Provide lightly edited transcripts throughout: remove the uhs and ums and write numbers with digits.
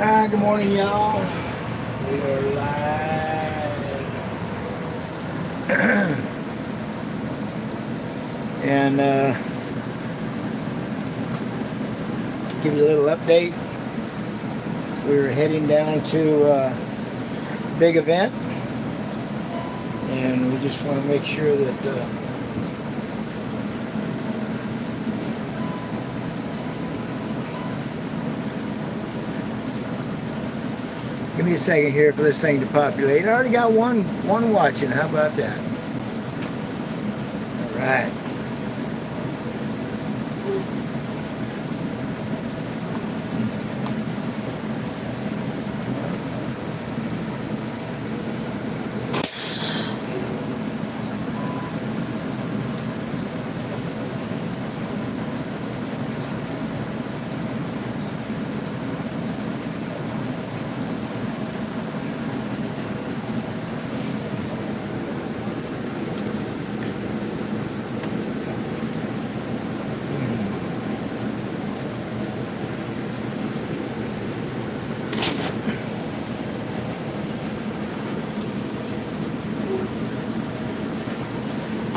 Good morning, y'all. We are live. And give you a little update. We're heading down to a big event, and we just want to make sure that give me a second here for this thing to populate. I already got one watching. How about that? All right.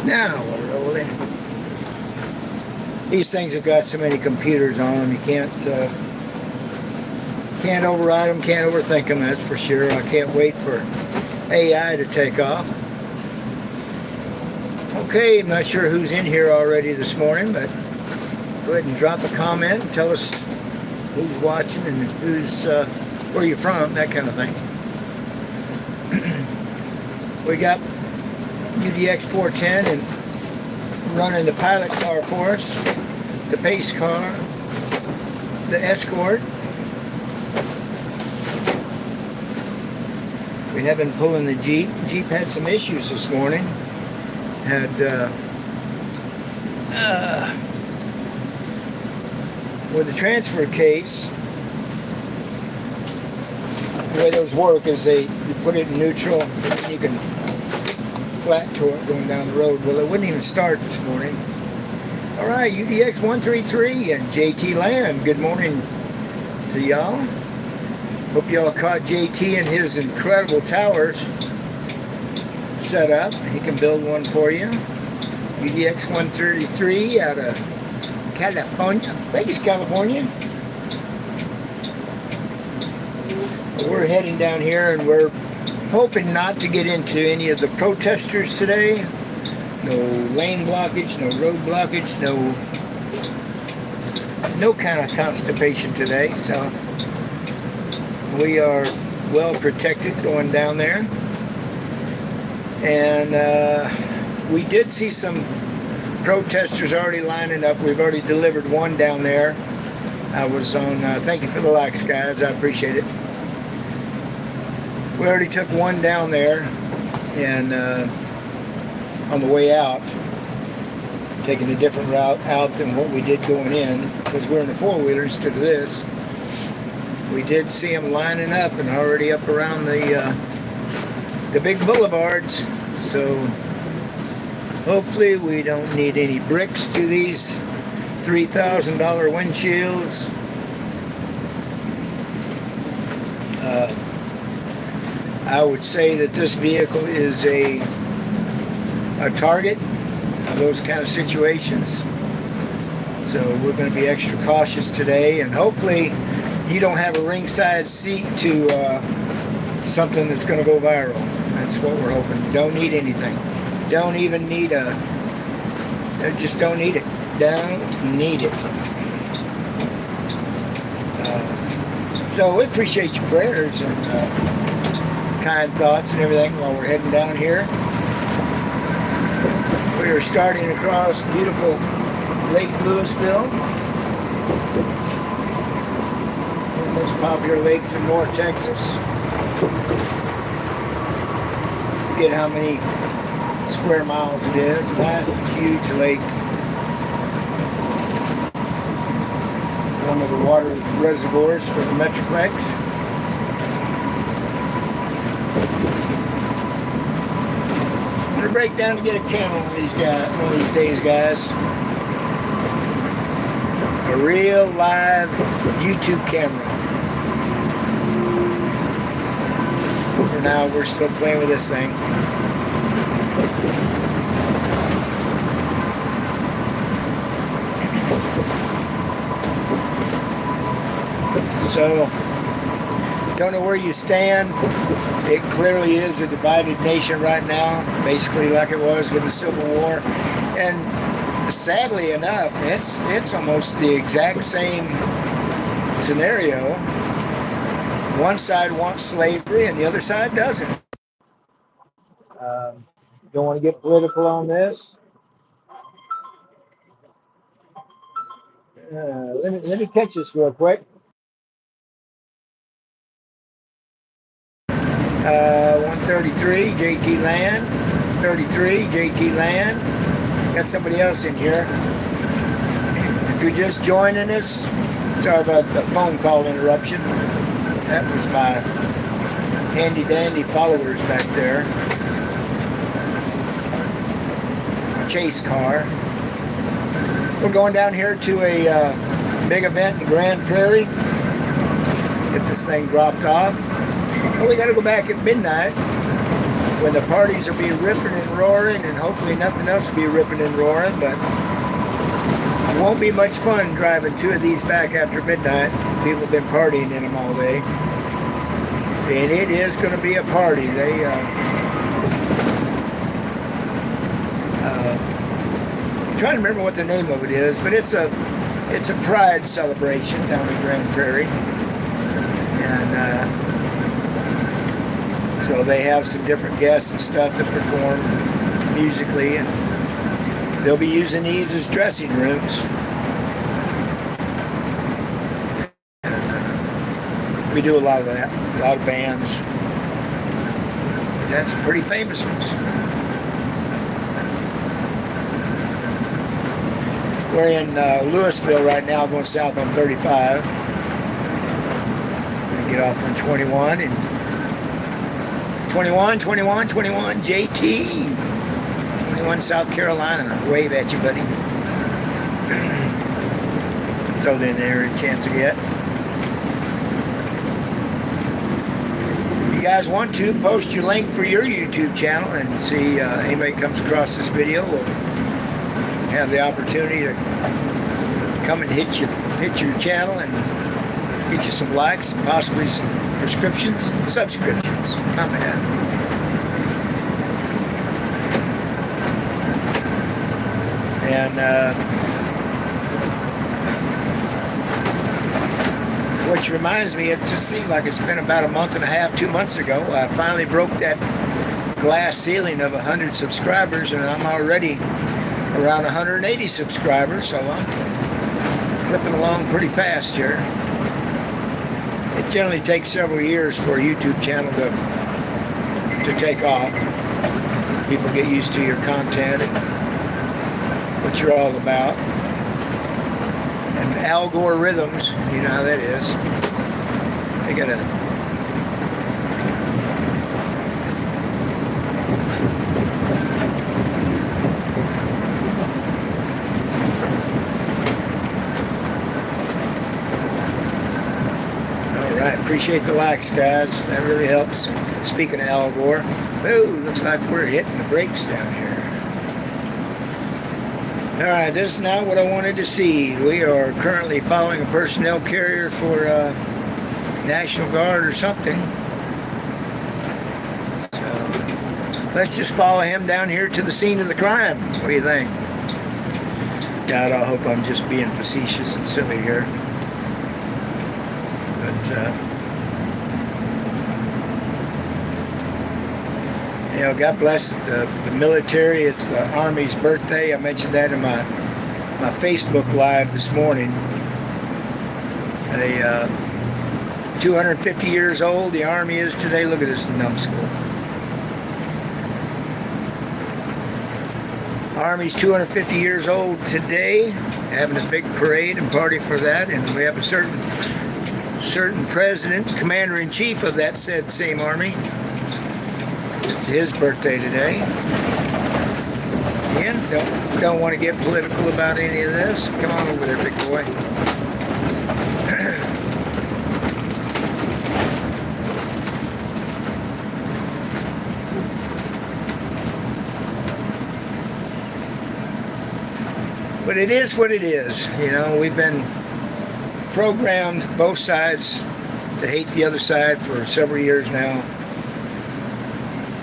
Now we're rolling. These things have got so many computers on them, you can't override them, can't overthink them, that's for sure. I can't wait for AI to take off. Okay, I'm not sure who's in here already this morning, but go ahead and drop a comment and tell us who's watching and who's where you're from, that kind of thing. We got UDX 410 and running the pilot car for us, the pace car, the Escort. We have been pulling the Jeep. Jeep had some issues this morning. Had with the transfer case, the way those work is you put it in neutral and you can flat torque going down the road. Well, it wouldn't even start this morning. All right, UDX 133 and JT Land. Good morning to y'all. Hope y'all caught JT and his incredible towers set up. He can build one for you. UDX 133 out of California. I think it's California. We're heading down here and we're hoping not to get into any of the protesters today. No lane blockage, no road blockage, no kind of constipation today. So we are well protected going down there. And we did see some protesters already lining up. We've already delivered one down there. I was on, thank you for the likes, guys. I appreciate it. We already took one down there, and on the way out, taking a different route out than what we did going in, because we're in a four-wheeler instead of this. We did see them lining up and already up around the big boulevards. So hopefully we don't need any bricks through these $3,000 windshields. I would say that this vehicle is a target of those kind of situations. So we're going to be extra cautious today, and hopefully you don't have a ringside seat to something that's going to go viral. That's what we're hoping. Don't need anything. Don't even need just don't need it. Don't need it. So we appreciate your prayers and kind thoughts and everything while we're heading down here. We are starting across beautiful Lake Louisville, one of the most popular lakes in North Texas. Forget how many square miles it is. Massive, huge lake. One of the water reservoirs for the Metroplex. I'm gonna break down to get a camera one of these days, guys. A real live YouTube camera. now. We're still playing with this thing. So, don't know where you stand. It clearly is a divided nation right now, basically like it was with the Civil War. And sadly enough, it's almost the exact same scenario. One side wants slavery and the other side doesn't. Don't want to get political on this. Let me catch this real quick. 133, JT Land. 33, JT Land. Got somebody else in here. If you're just joining us, sorry about the phone call interruption. That was my handy dandy followers back there. Chase car. We're going down here to a big event in Grand Prairie. Get this thing dropped off. Well, we got to go back at midnight when the parties will be ripping and roaring, and hopefully nothing else will be ripping and roaring, but it won't be much fun driving two of these back after midnight. People have been partying in them all day. And it is going to be a party. I'm trying to remember what the name of it is, but it's a pride celebration down in Grand Prairie. And so they have some different guests and stuff that perform musically, and they'll be using these as dressing rooms. We do a lot of that, a lot of bands. That's some pretty famous ones. We're in Louisville right now, going south on 35. We're going to get off on 21 and 21, JT. 21, South Carolina. Wave at you, buddy. Throw it in there a chance to get. If you guys want to, post your link for your YouTube channel and see anybody comes across this video will have the opportunity to come and hit your channel and get you some likes and possibly some subscriptions. Not bad. And which reminds me, it just seemed like it's been about a month and a half, 2 months ago, I finally broke that glass ceiling of 100 subscribers, and I'm already around 180 subscribers, so I'm clipping along pretty fast here. It generally takes several years for a YouTube channel to take off. People get used to your content and what you're all about. And algorithms, you know how that is. They gotta appreciate the likes, guys. That really helps. Speaking of Al Gore, ooh, looks like we're hitting the brakes down here. All right, this is not what I wanted to see. We are currently following a personnel carrier for National Guard or something. So let's just follow him down here to the scene of the crime. What do you think? God, I hope I'm just being facetious and silly here. But you know, God bless the military. It's the Army's birthday. I mentioned that in my Facebook Live this morning. 250 years old the Army is today. Look at this numbskull. Army's 250 years old today. Having a big parade and party for that. And we have a certain president, commander-in-chief of that said same Army. It's his birthday today. Again, don't want to get political about any of this. Come on over there, big boy. But it is what it is. You know, we've been programmed, both sides, to hate the other side for several years now.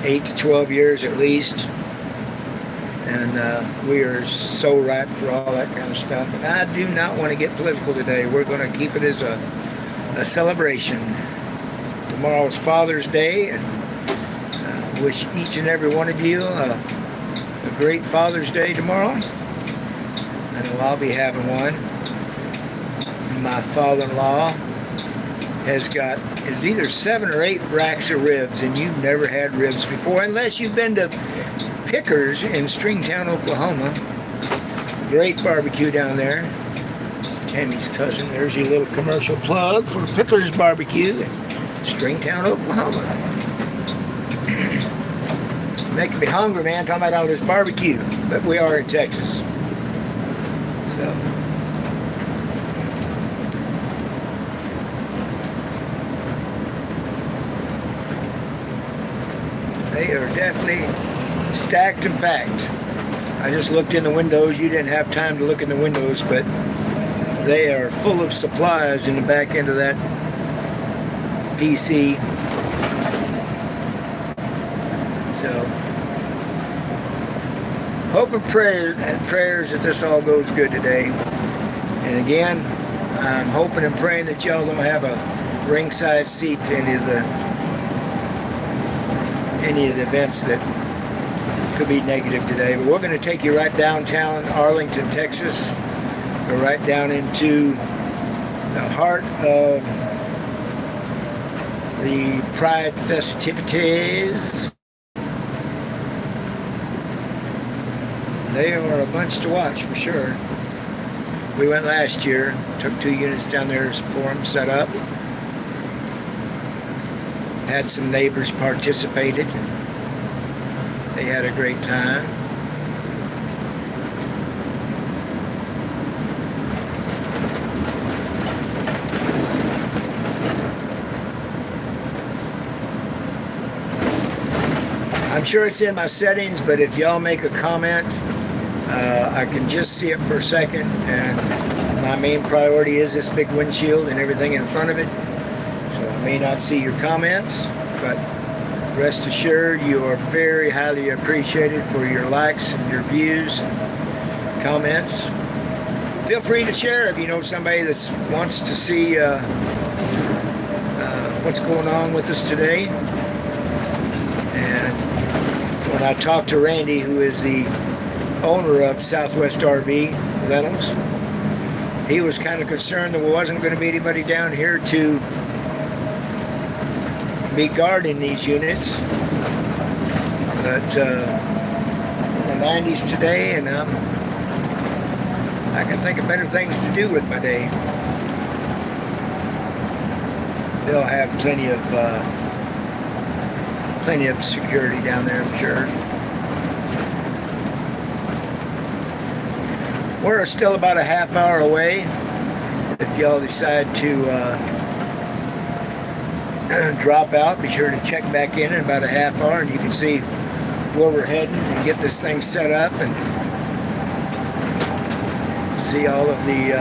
8 to 12 years at least. And we are so ripe for all that kind of stuff. And I do not want to get political today. We're going to keep it as a celebration. Tomorrow's Father's Day, and wish each and every one of you a great Father's Day tomorrow. I know I'll be having one. My father-in-law is either 7 or 8 racks of ribs, and you've never had ribs before, unless you've been to Pickers in Stringtown, Oklahoma. Great barbecue down there. Tammy's cousin. There's your little commercial plug for Pickers Barbecue in Stringtown, Oklahoma. Making me hungry, man, talking about all this barbecue. But we are in Texas. So they are definitely stacked and packed. I just looked in the windows. You didn't have time to look in the windows, but they are full of supplies in the back end of that PC. So, hope and prayers that this all goes good today. And again, I'm hoping and praying that y'all don't have a ringside seat to any of the events that could be negative today. But we're going to take you right downtown Arlington, Texas. Go right down into the heart of the Pride festivities. They are a bunch to watch for sure. We went last year, took 2 units down there for them, set up. Had some neighbors participated. They had a great time. I'm sure it's in my settings, but if y'all make a comment, I can just see it for a second, and my main priority is this big windshield and everything in front of it. So I may not see your comments, but rest assured you are very highly appreciated for your likes and your views and comments. Feel free to share if you know somebody that wants to see what's going on with us today. And when I talked to Randy, who is the owner of Southwest RV Rentals, he was kind of concerned there wasn't going to be anybody down here to be guarding these units. But in the 90s today, and I can think of better things to do with my day. They'll have plenty of security down there, I'm sure. We're still about a half hour away. If y'all decide to drop out, be sure to check back in about a half hour, and you can see where we're heading and get this thing set up and see all of the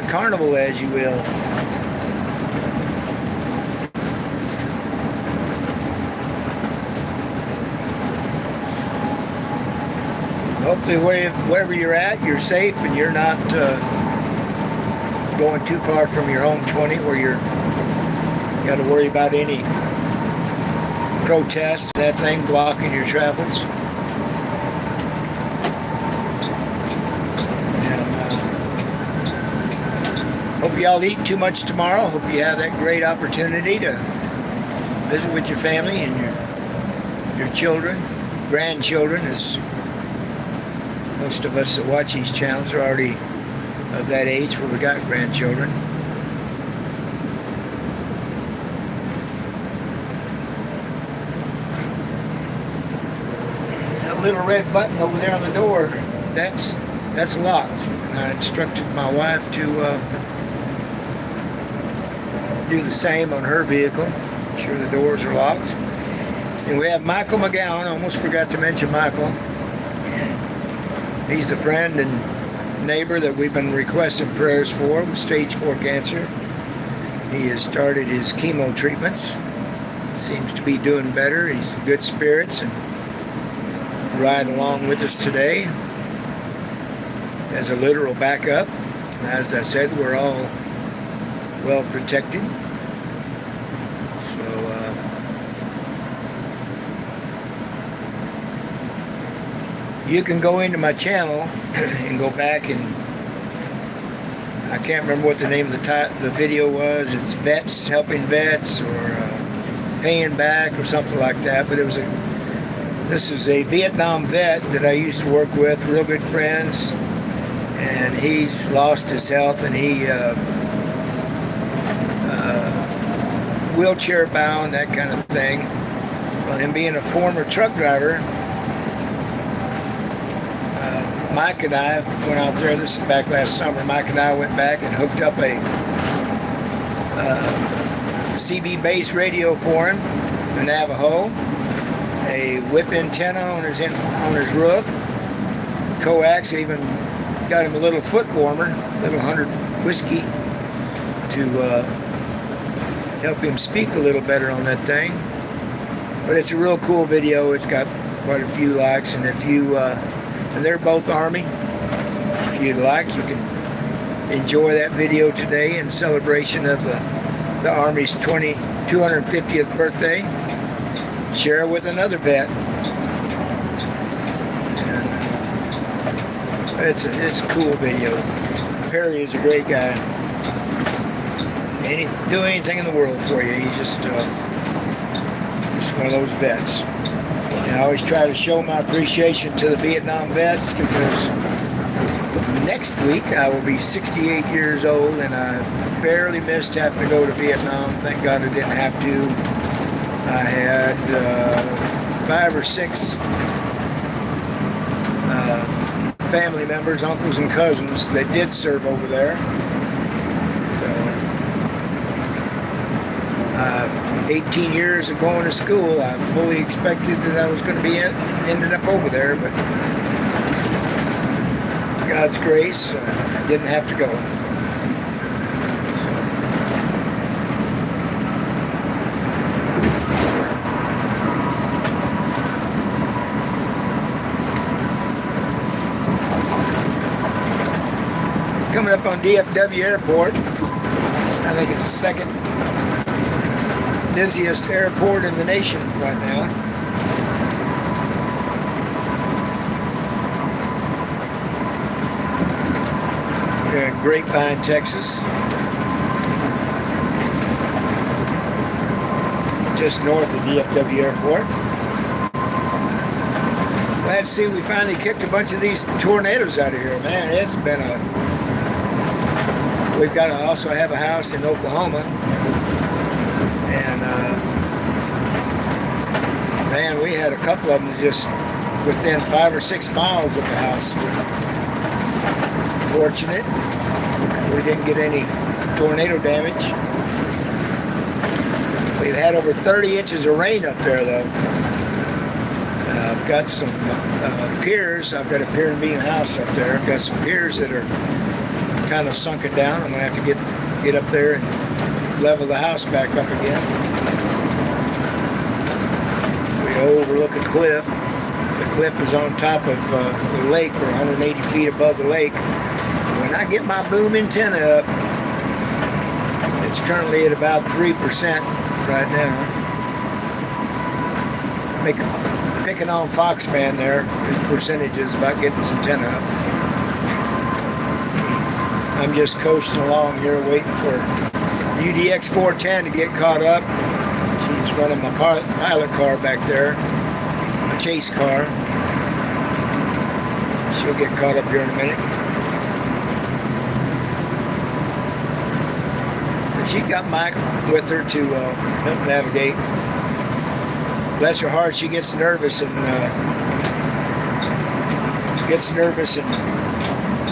carnival, as you will. Hopefully wherever you're at, you're safe and you're not going too far from your home 20 where you got to worry about any protests, that thing blocking your travels. And hope y'all eat too much tomorrow. Hope you have that great opportunity to visit with your family and your children, grandchildren, as most of us that watch these channels are already of that age where we got grandchildren. That little red button over there on the door, that's locked. And I instructed my wife to do the same on her vehicle. Make sure the doors are locked. And we have Michael McGowan. I almost forgot to mention Michael. He's a friend and neighbor that we've been requesting prayers for with stage 4 cancer. He has started his chemo treatments. Seems to be doing better. He's in good spirits and ride along with us today as a literal backup. As I said, we're all well protected. So you can go into my channel and go back, and I can't remember what the name of the video was. It's Vets Helping Vets, or Paying Back, or something like that. But this is a Vietnam vet that I used to work with, real good friends, and he's lost his health, and he wheelchair bound, that kind of thing. Well, him being a former truck driver, Mike and I went out there. This is back last summer. Mike and I went back and hooked up a CB base radio for him, a Navajo, a whip antenna on his roof, coax. Even got him a little foot warmer, little 100 whiskey, to help him speak a little better on that thing. But it's a real cool video. It's got quite a few likes, and if you and they're both Army. If you'd like, you can enjoy that video today in celebration of the Army's 250th birthday. Share it with another vet. And it's a cool video. Perry is a great guy. And he'd do anything in the world for you. He's just one of those vets. And I always try to show my appreciation to the Vietnam vets, because next week I will be 68 years old, and I barely missed having to go to Vietnam. Thank God I didn't have to. I had 5 or 6 family members, uncles and cousins, that did serve over there. So 18 years of going to school, I fully expected that I was going to be ended up over there, but God's grace, I didn't have to go. Coming up on DFW Airport, I think it's the second busiest airport in the nation right now. We're in Grapevine, Texas, just north of DFW Airport. Glad to see we finally kicked a bunch of these tornadoes out of here, man. It's been we've got to also have a house in Oklahoma. And man, we had a couple of them just within 5 or 6 miles of the house. We're fortunate we didn't get any tornado damage. We've had over 30 inches of rain up there, though. I've got some piers. I've got a pier and beam house up there. I've got some piers that are kind of sunken down. I'm going to have to get up there and level the house back up again. We overlook a cliff. The cliff is on top of the lake. We're 180 feet above the lake. When I get my boom antenna up, it's currently at about 3% right now. Picking on Foxman there, his percentage is about getting his antenna up. I'm just coasting along here waiting for UDX 410 to get caught up. She's running my pilot car back there, a chase car. She'll get caught up here in a minute. And she got Mike with her to help navigate. Bless her heart, she gets nervous and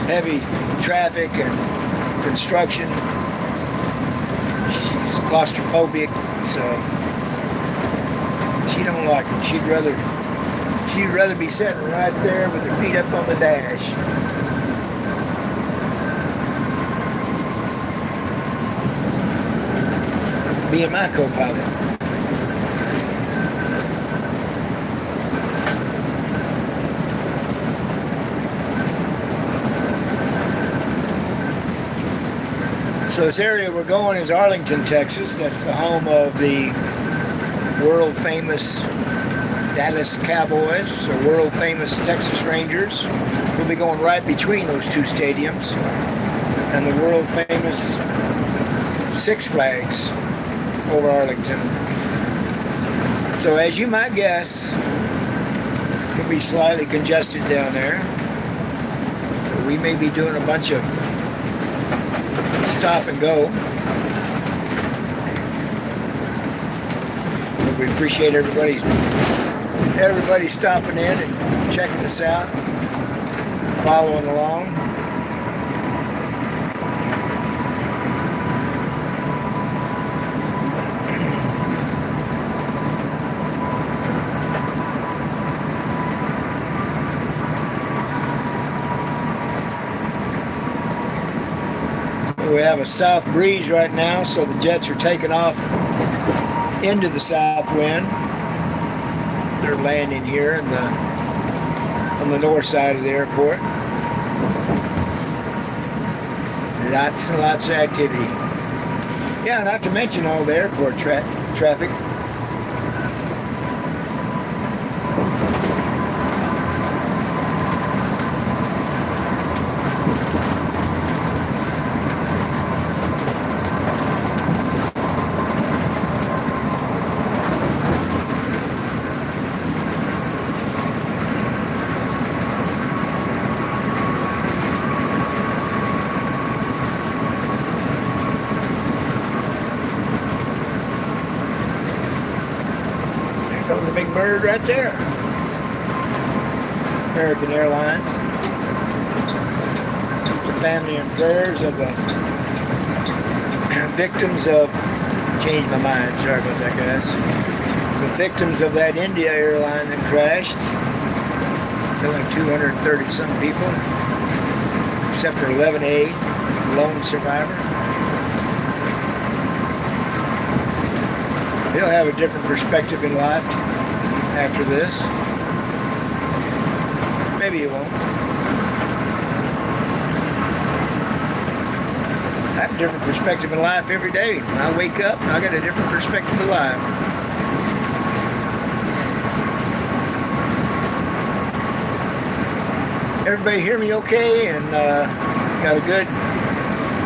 heavy traffic and construction. She's claustrophobic, so she don't like it. She'd rather be sitting right there with her feet up on the dash. Being my co-pilot. So this area we're going is Arlington, Texas. That's the home of the world famous Dallas Cowboys, or world famous Texas Rangers. We'll be going right between those two stadiums and the world famous Six Flags over Arlington. So as you might guess, it'll be slightly congested down there. So we may be doing a bunch of stop and go. But we appreciate everybody stopping in and checking us out, following along. We have a south breeze right now, so the jets are taking off into the south wind. They're landing here on the north side of the airport. Lots and lots of activity. Yeah, not to mention all the airport traffic. The big bird right there. American Airlines. The family and prayers of the victims of, changed my mind, sorry about that guys. The victims of that India airline that crashed. Killing 230 some people, except for 11A, lone survivor. He'll have a different perspective in life after this. Maybe he won't. I have a different perspective in life every day. When I wake up, I got a different perspective of life. Everybody hear me okay? And got a good,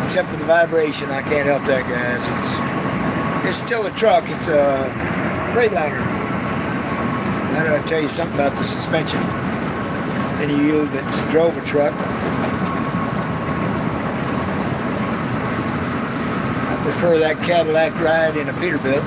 except for the vibration. I can't help that, guys. It's still a truck. It's a Freightliner. Now did I tell you something about the suspension? Any of you that drove a truck, I prefer that Cadillac ride in a Peterbilt.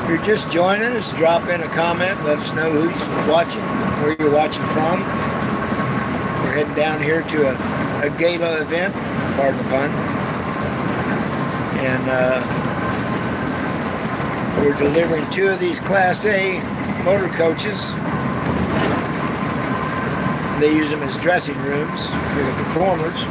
If you're just joining us, drop in a comment, let us know who's watching, where you're watching from. We're heading down here to a gala event, pardon the pun, and we're delivering 2 of these Class A motor coaches. They use them as dressing rooms for the performers.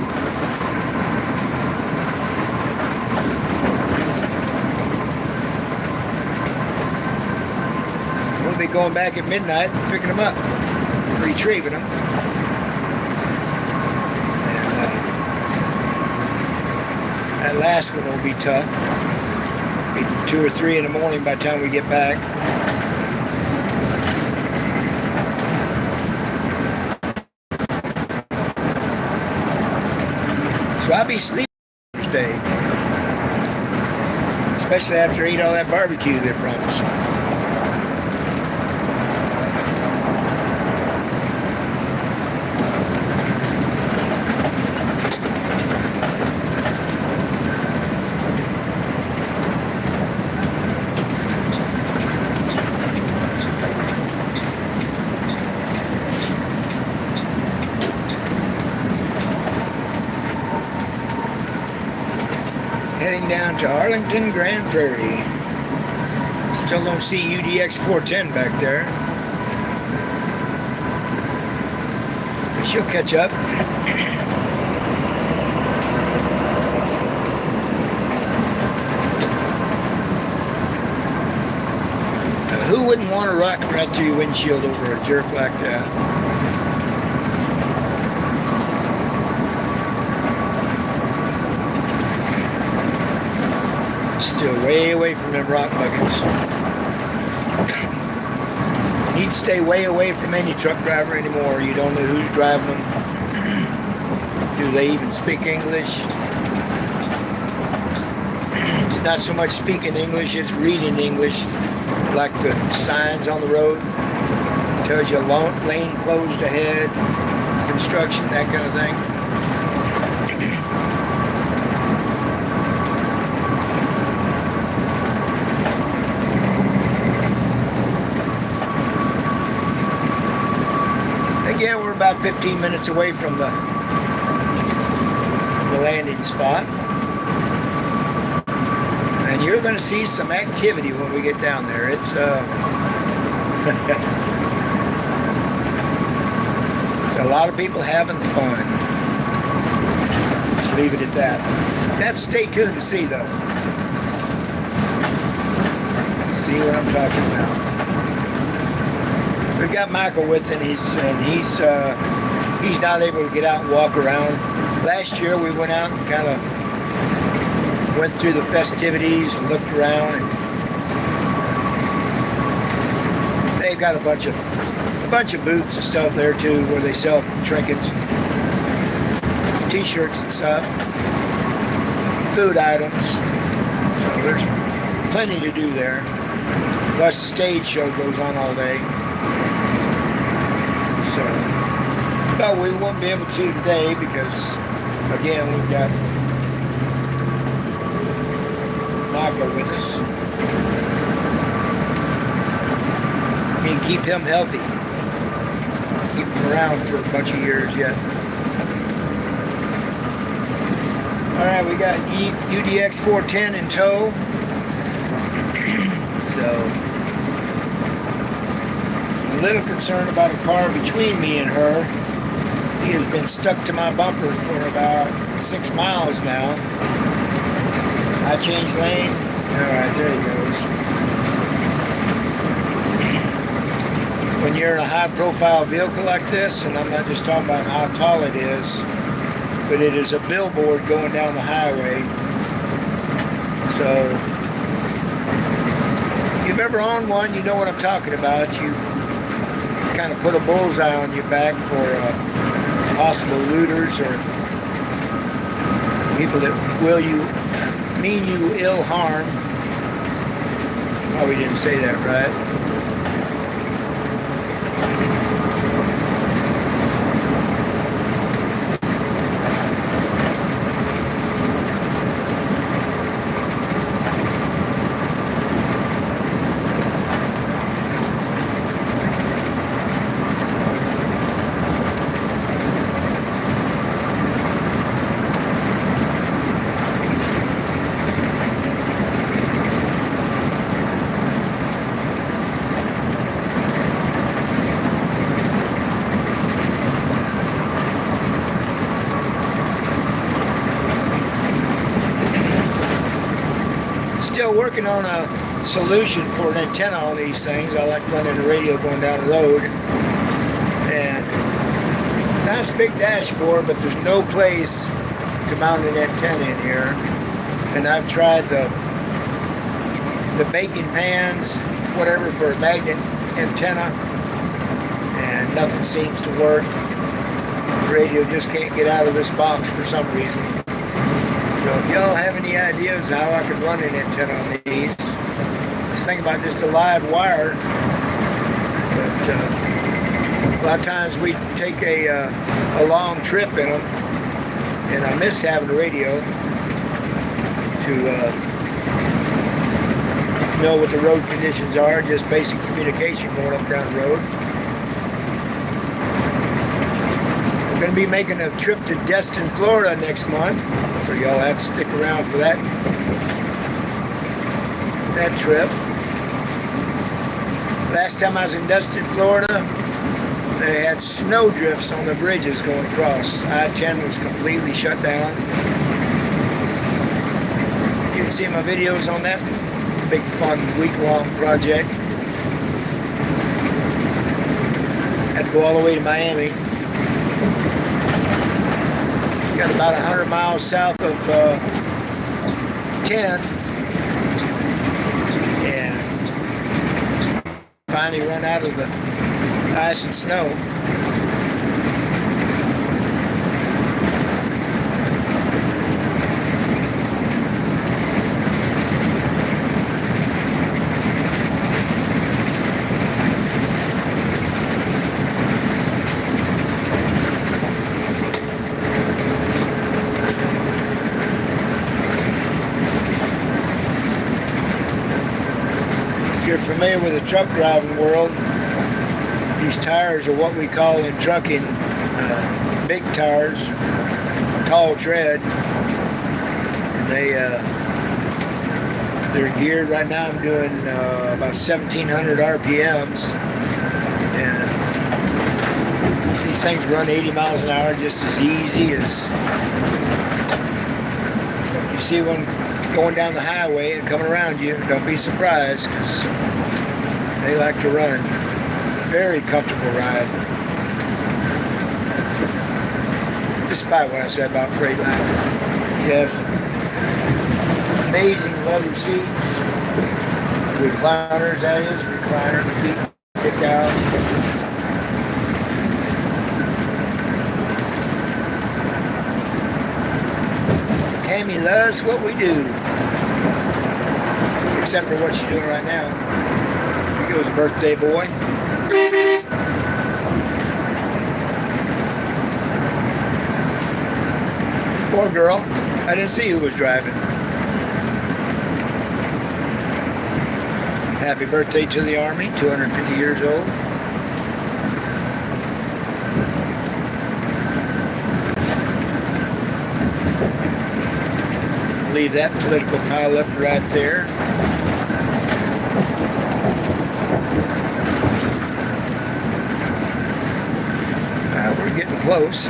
Be going back at midnight, picking them up, retrieving them. And, that last one will be tough. Be 2 or 3 in the morning by the time we get back. So I'll be sleeping Thursday, especially after I eat all that barbecue they promised. Heading down to Arlington, Grand Prairie. Still don't see UDX 410 back there. But she'll catch up. Who wouldn't want to rock right through your windshield over a jerk like that? Still way away from them rock buckets. You need to stay way away from any truck driver anymore. You don't know who's driving them. Do they even speak English? It's not so much speaking English, it's reading English. Like the signs on the road. Tells you lane closed ahead, construction, that kind of thing. Again, we're about 15 minutes away from the landing spot. And you're going to see some activity when we get down there. It's a lot of people having fun. Just leave it at that. You have to stay tuned to see, though. See what I'm talking about. We've got Michael with him. He's not able to get out and walk around. Last year we went out and kind of went through the festivities and looked around, and they've got a bunch of booths and stuff there too, where they sell trinkets, t-shirts and stuff, food items. So there's plenty to do there. Plus the stage show goes on all day. So, but we won't be able to today because, again, we've got Michael with us. We can keep him healthy. Keep him around for a bunch of years yet. Alright, we got UDX 410 in tow. So, I'm a little concerned about a car between me and her. He has been stuck to my bumper for about 6 miles now. I changed lane. Alright, there he goes. When you're in a high-profile vehicle like this, and I'm not just talking about how tall it is, but it is a billboard going down the highway. So, if you've ever owned one, you know what I'm talking about. You kind of put a bullseye on your back for possible looters or people that mean you ill harm. Probably didn't say that right. Still working on a solution for an antenna on these things. I like running the radio going down the road. And nice big dashboard, but there's no place to mount an antenna in here. And I've tried the baking pans, whatever, for a magnet antenna, and nothing seems to work. The radio just can't get out of this box for some reason. So if y'all have any ideas how I could run an antenna on these, just think about just a live wire. But a lot of times we take a long trip in them, and I miss having a radio to know what the road conditions are, just basic communication going up down the road. We're going to be making a trip to Destin, Florida next month, so y'all have to stick around for that that trip. Last time I was in Destin, Florida, they had snow drifts on the bridges going across. I-10 was completely shut down. You can see my videos on that. Big fun week-long project. Had to go all the way to Miami. Got about 100 miles south of 10, and finally run out of the ice and snow. If you're familiar with the truck driving world, these tires are what we call in trucking big tires, tall tread. They're geared right now. I'm doing about 1,700 RPMs, and these things run 80 miles an hour just as easy as. So if you see one going down the highway and coming around you, don't be surprised, because they like to run. Very comfortable ride. Despite what I said about Freightliner. You have some amazing leather seats. Recliners, that is. Recliner, the feet kick out. Tammy loves what we do. Except for what she's doing right now. Here goes a birthday boy. Poor girl. I didn't see who was driving. Happy birthday to the Army, 250 years old. Leave that political pile up right there. We're getting close.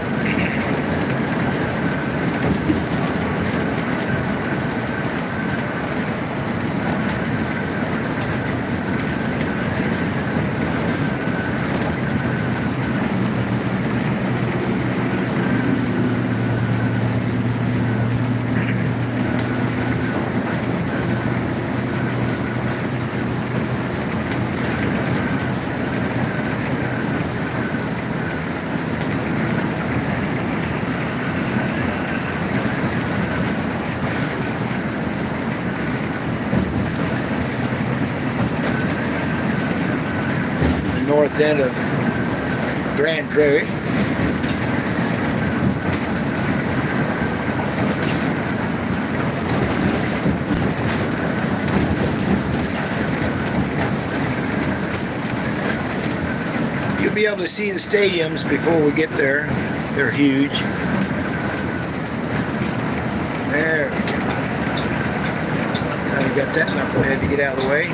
North end of Grand Prairie. You'll be able to see the stadiums before we get there. They're huge. There we go. Now we got that knucklehead to get out of the way.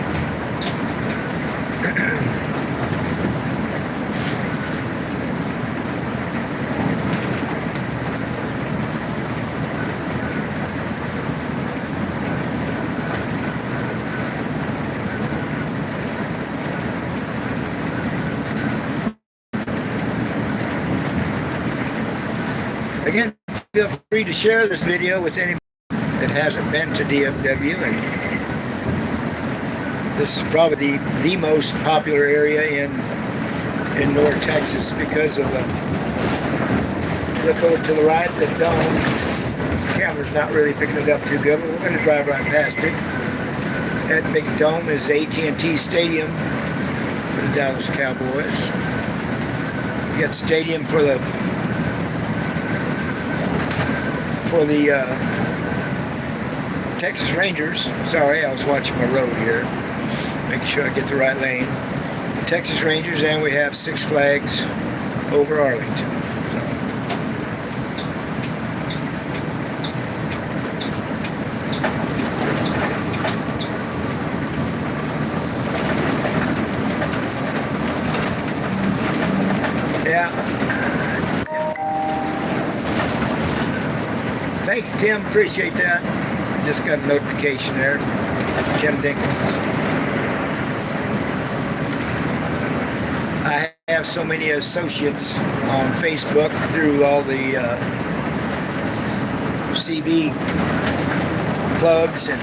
Again, feel free to share this video with anybody that hasn't been to DFW. And this is probably the most popular area in North Texas because of the look over to the right, the dome. The camera's not really picking it up too good, but we're going to drive right past it. That big dome is AT&T Stadium for the Dallas Cowboys. You got the stadium for the Texas Rangers. Sorry, I was watching my road here, making sure I get the right lane. Texas Rangers, and we have Six Flags over Arlington. So. Thanks, Tim. Appreciate that. Just got a notification there. Tim Dinkins. I have so many associates on Facebook through all the CB clubs and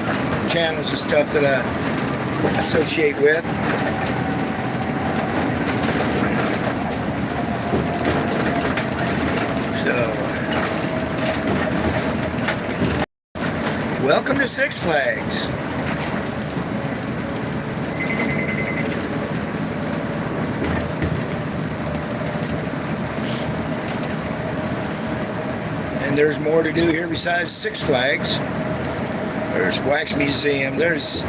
channels and stuff that I associate with. So, welcome to Six Flags. And there's more to do here besides Six Flags. There's Wax Museum. This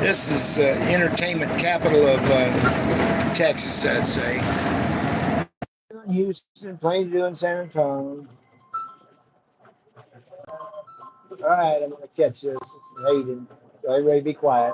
is entertainment capital of Texas, I'd say. Houston, plenty to do in San Antonio. All right, I'm going to catch this. It's Hayden. So everybody be quiet.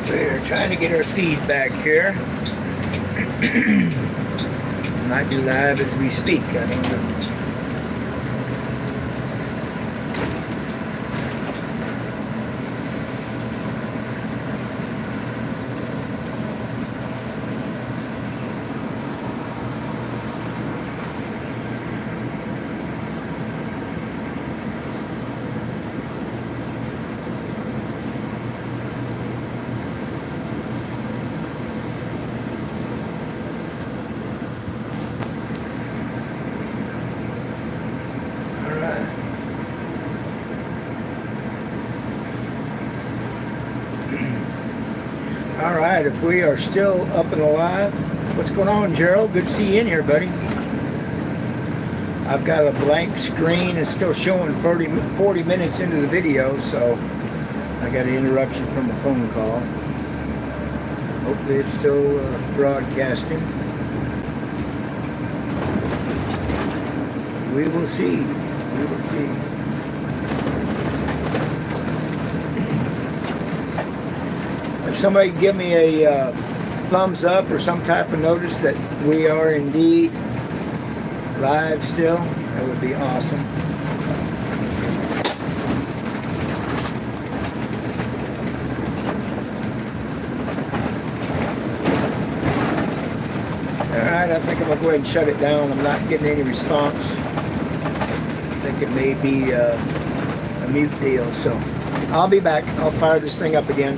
We're trying to get our feed back here. Might be live as we speak, I don't know. All right, if we are still up and alive, what's going on, Gerald? Good to see you in here, buddy. I've got a blank screen. It's still showing 40 minutes into the video, so I got an interruption from the phone call. Hopefully it's still broadcasting. We will see. We will see. If somebody give me a thumbs up or some type of notice that we are indeed live still, that would be awesome. Alright, I think I'm going to go ahead and shut it down. I'm not getting any response. I think it may be a mute deal, so I'll be back. I'll fire this thing up again.